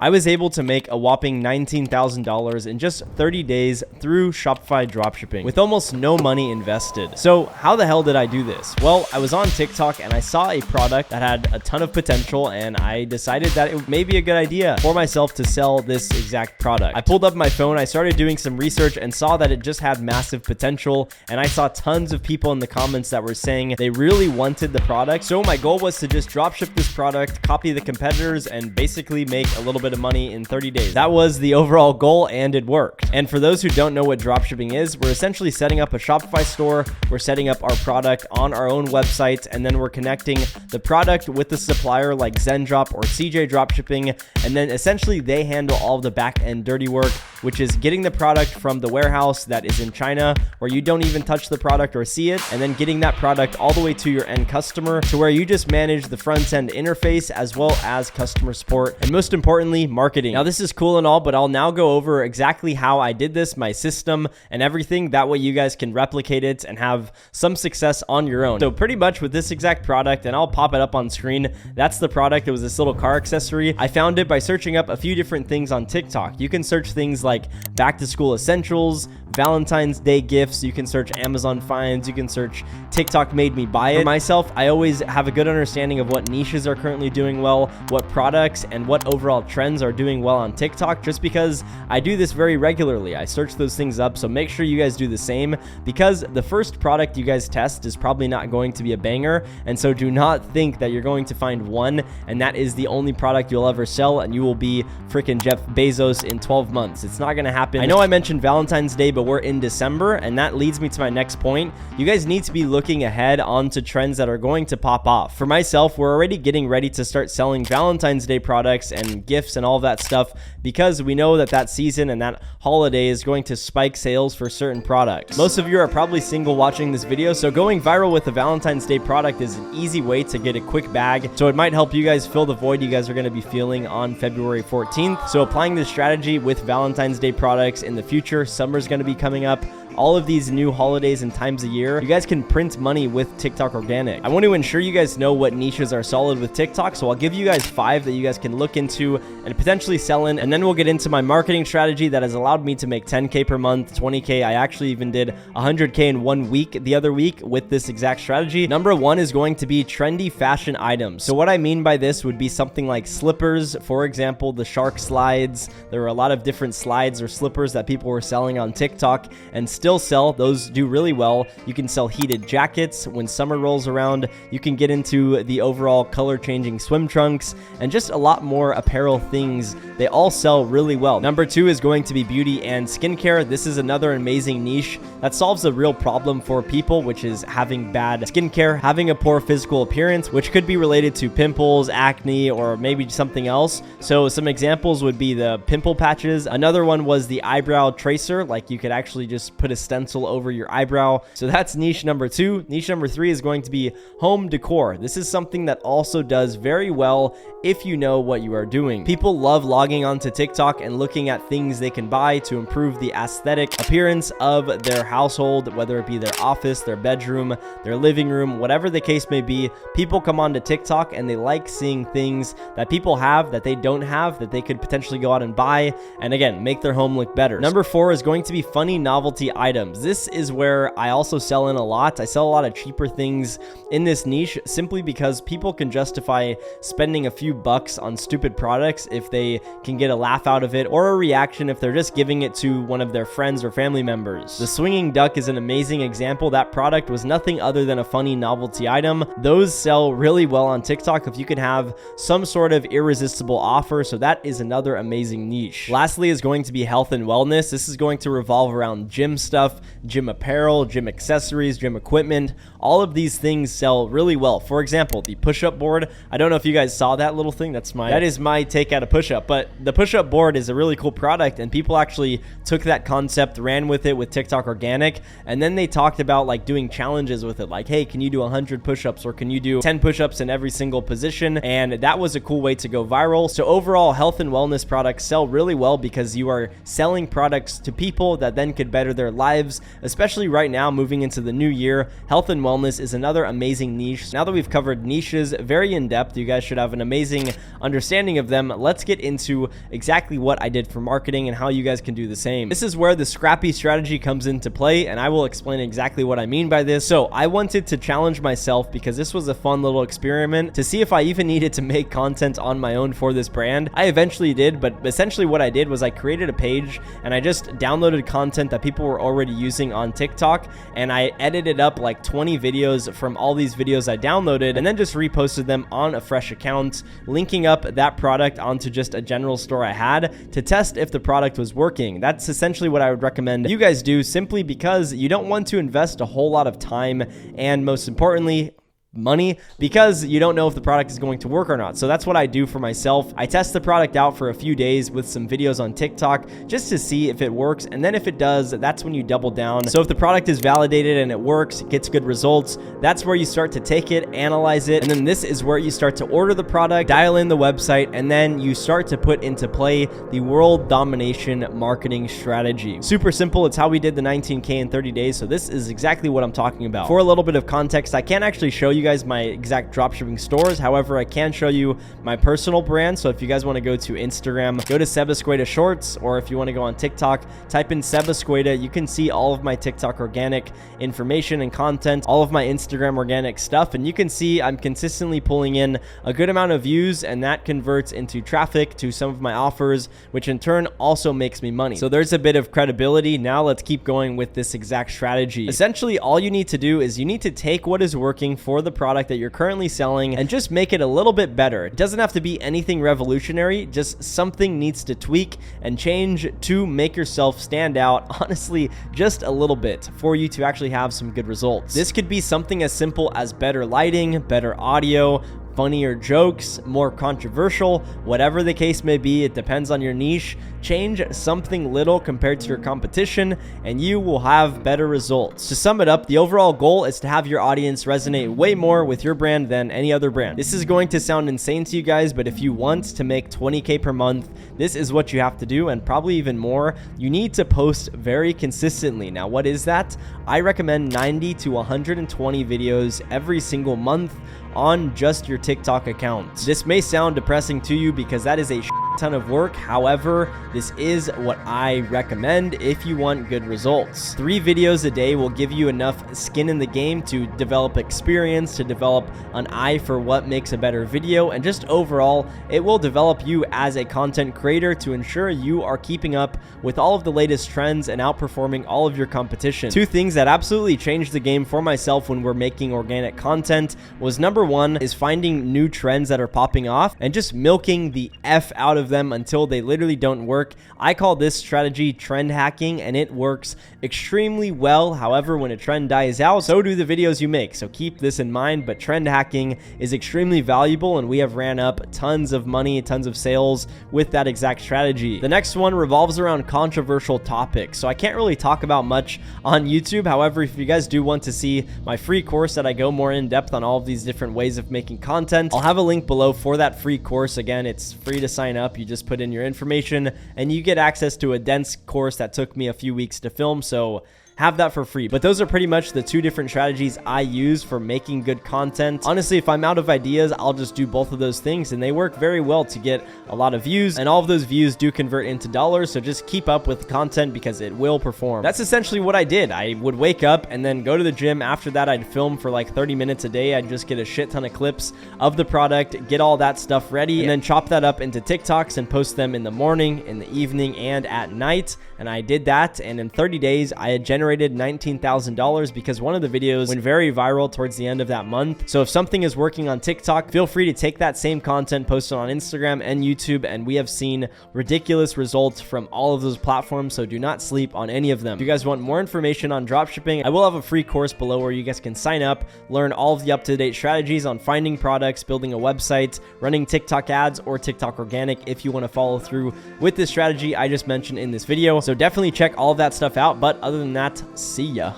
I was able to make a whopping $19,000 in just 30 days through Shopify dropshipping with almost no money invested. So how the hell did I do this? Well, I was on TikTok and I saw a product that had a ton of potential, and I decided that it may be a good idea for myself to sell this exact product. I pulled up my phone, I started doing some research and saw that it just had massive potential, and I saw tons of people in the comments that were saying they really wanted the product. So my goal was to just dropship this product, copy the competitors, and basically make a little bit of money in 30 days. That was the overall goal, and it worked. And for those who don't know what dropshipping is, we're essentially setting up a Shopify store, we're setting up our product on our own website, and then we're connecting the product with the supplier like ZenDrop or CJ Dropshipping, and then essentially they handle all of the back-end dirty work, which is getting the product from the warehouse that is in China, where you don't even touch the product or see it, and then getting that product all the way to your end customer, to where you just manage the front-end interface as well as customer support, and most importantly, marketing. Now, this is cool and all, but I'll now go over exactly how I did this, my system and everything. That way you guys can replicate it and have some success on your own. So pretty much with this exact product, and I'll pop it up on screen, that's the product. It was this little car accessory. I found it by searching up a few different things on TikTok. You can search things like back to school essentials, Valentine's Day gifts, you can search Amazon finds, you can search TikTok made me buy it. For myself, I always have a good understanding of what niches are currently doing well, what products and what overall trends are doing well on TikTok, just because I do this very regularly. I search those things up, so make sure you guys do the same, because the first product you guys test is probably not going to be a banger, and so do not think that you're going to find one and that is the only product you'll ever sell and you will be freaking Jeff Bezos in 12 months. It's not going to happen. I know I mentioned Valentine's Day, but we're in December, and that leads me to my next point. You guys need to be looking ahead onto trends that are going to pop off. For myself, we're already getting ready to start selling Valentine's Day products and gifts and all that stuff, because we know that that season and that holiday is going to spike sales for certain products. Most of you are probably single watching this video, so going viral with a Valentine's Day product is an easy way to get a quick bag, so it might help you guys fill the void you guys are going to be feeling on February 14th. So applying this strategy with Valentine's Day products in the future, summer's going to be coming up, all of these new holidays and times a year, you guys can print money with TikTok Organic. I want to ensure you guys know what niches are solid with TikTok, so I'll give you guys 5 that you guys can look into and potentially sell in, and then we'll get into my marketing strategy that has allowed me to make 10K per month, 20K. I actually even did 100K in 1 week the other week with this exact strategy. Number 1 is going to be trendy fashion items. So what I mean by this would be something like slippers, for example, the shark slides. There were a lot of different slides or slippers that people were selling on TikTok and still sell. Those do really well. You can sell heated jackets when summer rolls around. You can get into the overall color changing swim trunks and just a lot more apparel things. They all sell really well. Number 2 is going to be beauty and skincare. This is another amazing niche that solves a real problem for people, which is having bad skincare, having a poor physical appearance, which could be related to pimples, acne, or maybe something else. So some examples would be the pimple patches. Another one was the eyebrow tracer, like you could actually just put a stencil over your eyebrow. So that's niche number 2. Niche number 3 is going to be home decor. This is something that also does very well if you know what you are doing. People love logging onto TikTok and looking at things they can buy to improve the aesthetic appearance of their household, whether it be their office, their bedroom, their living room, whatever the case may be. People come onto TikTok and they like seeing things that people have that they don't have, that they could potentially go out and buy, and again, make their home look better. Number 4 is going to be funny novelty items. This is where I also sell in a lot. I sell a lot of cheaper things in this niche simply because people can justify spending a few bucks on stupid products if they can get a laugh out of it, or a reaction if they're just giving it to one of their friends or family members. The swinging duck is an amazing example. That product was nothing other than a funny novelty item. Those sell really well on TikTok if you can have some sort of irresistible offer, so that is another amazing niche. Lastly is going to be health and wellness. This is going to revolve around gym stuff, gym apparel, gym accessories, gym equipment. All of these things sell really well. For example, the push-up board. I don't know if you guys saw that little thing. That is my take at a push-up, but the push-up board is a really cool product, and people actually took that concept, ran with it with TikTok Organic, and then they talked about like doing challenges with it, like, hey, can you do 100 push-ups, or can you do 10 push-ups in every single position? And that was a cool way to go viral. So overall, health and wellness products sell really well because you are selling products to people that then could better their lives, especially right now moving into the new year. Health and wellness is another amazing niche. Now that we've covered niches very in depth, you guys should have an amazing understanding of them. Let's get into exactly what I did for marketing and how you guys can do the same. This is where the Scrappy strategy comes into play, and I will explain exactly what I mean by this. So I wanted to challenge myself because this was a fun little experiment to see if I even needed to make content on my own for this brand. I eventually did, but essentially what I did was I created a page and I just downloaded content that people were already using on TikTok, and I edited up like 20 videos from all these videos I downloaded and then just reposted them on a fresh account, linking up that product onto just a general store I had to test if the product was working. That's essentially what I would recommend you guys do, simply because you don't want to invest a whole lot of time and, most importantly, money, because you don't know if the product is going to work or not. So that's what I do for myself. I test the product out for a few days with some videos on TikTok just to see if it works, and then if it does, that's when you double down. So if the product is validated and it works, gets good results, that's where you start to take it, analyze it, and then this is where you start to order the product, dial in the website, and then you start to put into play the world domination marketing strategy. Super simple. It's how we did the 19K in 30 days. So this is exactly what I'm talking about. For a little bit of context, I can't actually show you guys my exact dropshipping stores. However, I can show you my personal brand. So if you guys want to go to Instagram, go to Sebasqueda Shorts, or if you want to go on TikTok, type in Sebasqueda. You can see all of my TikTok organic information and content, all of my Instagram organic stuff, and you can see I'm consistently pulling in a good amount of views, and that converts into traffic to some of my offers, which in turn also makes me money. So there's a bit of credibility. Now let's keep going with this exact strategy. Essentially, all you need to do is you need to take what is working for the product that you're currently selling and just make it a little bit better. It doesn't have to be anything revolutionary, just something needs to tweak and change to make yourself stand out, honestly, just a little bit, for you to actually have some good results. This could be something as simple as better lighting, better audio, funnier jokes, more controversial, whatever the case may be. It depends on your niche. Change something little compared to your competition and you will have better results. To sum it up, the overall goal is to have your audience resonate way more with your brand than any other brand. This is going to sound insane to you guys, but if you want to make 20K per month, this is what you have to do, and probably even more. You need to post very consistently. Now, what is that? I recommend 90 to 120 videos every single month on just your TikTok account. This may sound depressing to you because that is a ton of work. However, this is what I recommend if you want good results. 3 videos a day will give you enough skin in the game to develop experience, to develop an eye for what makes a better video, and just overall, it will develop you as a content creator to ensure you are keeping up with all of the latest trends and outperforming all of your competition. 2 things that absolutely changed the game for myself when we're making organic content was, number 1 is finding new trends that are popping off and just milking the F out of them until they literally don't work. I call this strategy trend hacking, and it works extremely well. However, when a trend dies out, so do the videos you make. So keep this in mind, but trend hacking is extremely valuable, and we have ran up tons of money, tons of sales with that exact strategy. The next one revolves around controversial topics. So I can't really talk about much on YouTube. However, if you guys do want to see my free course that I go more in depth on all of these different ways of making content, I'll have a link below for that free course. Again, it's free to sign up. You just put in your information and you get access to a dense course that took me a few weeks to film. So have that for free. But those are pretty much the 2 different strategies I use for making good content. Honestly, if I'm out of ideas, I'll just do both of those things, and they work very well to get a lot of views, and all of those views do convert into dollars. So just keep up with content because it will perform. That's essentially what I did. I would wake up and then go to the gym. After that, I'd film for like 30 minutes a day. I'd just get a shit ton of clips of the product, get all that stuff ready, and then chop that up into TikToks and post them in the morning, in the evening, and at night. And I did that, and in 30 days, I had generated $19,000 because one of the videos went very viral towards the end of that month. So if something is working on TikTok, feel free to take that same content, post it on Instagram and YouTube, and we have seen ridiculous results from all of those platforms, so do not sleep on any of them. If you guys want more information on dropshipping, I will have a free course below where you guys can sign up, learn all of the up-to-date strategies on finding products, building a website, running TikTok ads, or TikTok organic if you want to follow through with this strategy I just mentioned in this video. So definitely check all of that stuff out, but other than that, see ya.